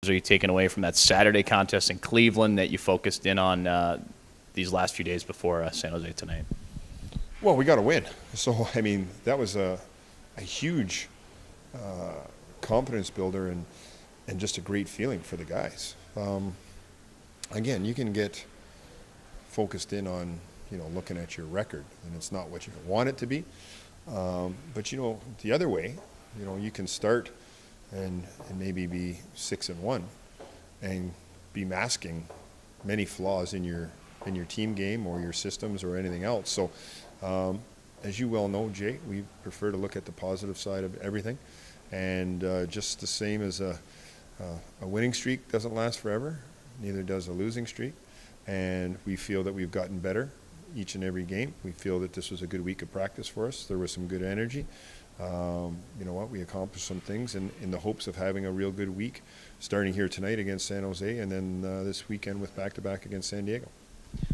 are you taking away from that Saturday contest in Cleveland that you focused in on these last few days before San Jose tonight? Well, we got to win. So, I mean, that was a huge confidence builder and just a great feeling for the guys. Again, you can get focused in on, looking at your record, and it's not what you want it to be. But, the other way, you can start and maybe be 6-1 and be masking many flaws in your team game or your systems or anything else. So, as you well know, Jay, we prefer to look at the positive side of everything. And just the same as a winning streak doesn't last forever, neither does a losing streak. And we feel that we've gotten better each and every game. We feel that this was a good week of practice for us. There was some good energy. You know what? We accomplished some things in the hopes of having a real good week, starting here tonight against San Jose, and then this weekend with back-to-back against San Diego.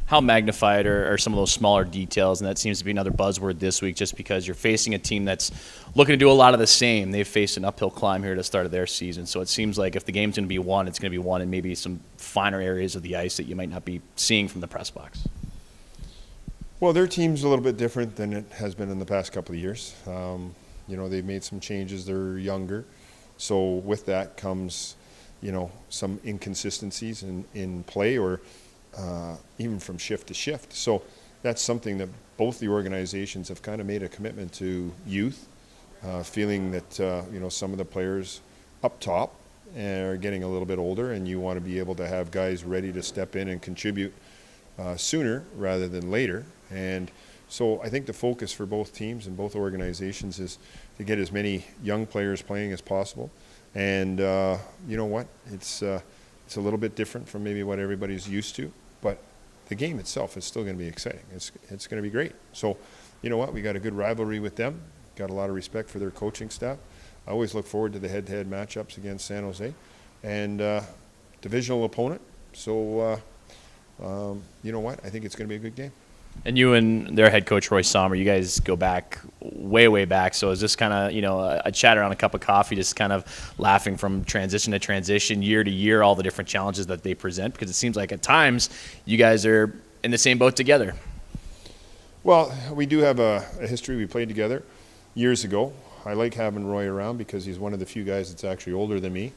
How magnified are some of those smaller details? And that seems to be another buzzword this week, just because you're facing a team that's looking to do a lot of the same. They've faced an uphill climb here at the start of their season. So it seems like if the game's going to be won, it's going to be won in maybe some finer areas of the ice that you might not be seeing from the press box. Well, their team's a little bit different than it has been in the past couple of years. They've made some changes. They're younger. So with that comes, some inconsistencies in play or even from shift to shift. So that's something that both the organizations have kind of made a commitment to youth, feeling that, some of the players up top are getting a little bit older, and you want to be able to have guys ready to step in and contribute sooner rather than later. And so I think the focus for both teams and both organizations is to get as many young players playing as possible. And you know what? It's a little bit different from maybe what everybody's used to, but the game itself is still going to be exciting. It's going to be great. So, you know what? We got a good rivalry with them. Got a lot of respect for their coaching staff. I always look forward to the head-to-head matchups against San Jose, and divisional opponent. So, you know what? I think it's going to be a good game. And you and their head coach, Roy Sommer, you guys go back way, way back. So is this kind of, a chat around a cup of coffee, just kind of laughing from transition to transition, year to year, all the different challenges that they present? Because it seems like at times you guys are in the same boat together. Well, we do have a history. We played together years ago. I like having Roy around because he's one of the few guys that's actually older than me.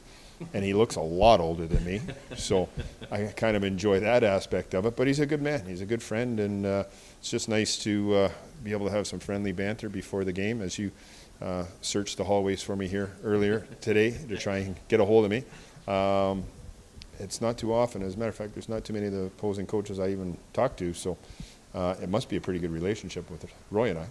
And he looks a lot older than me, so I kind of enjoy that aspect of it. But he's a good man. He's a good friend, and it's just nice to be able to have some friendly banter before the game as you searched the hallways for me here earlier today to try and get a hold of me. It's not too often. As a matter of fact, there's not too many of the opposing coaches I even talk to, so it must be a pretty good relationship with Roy and I.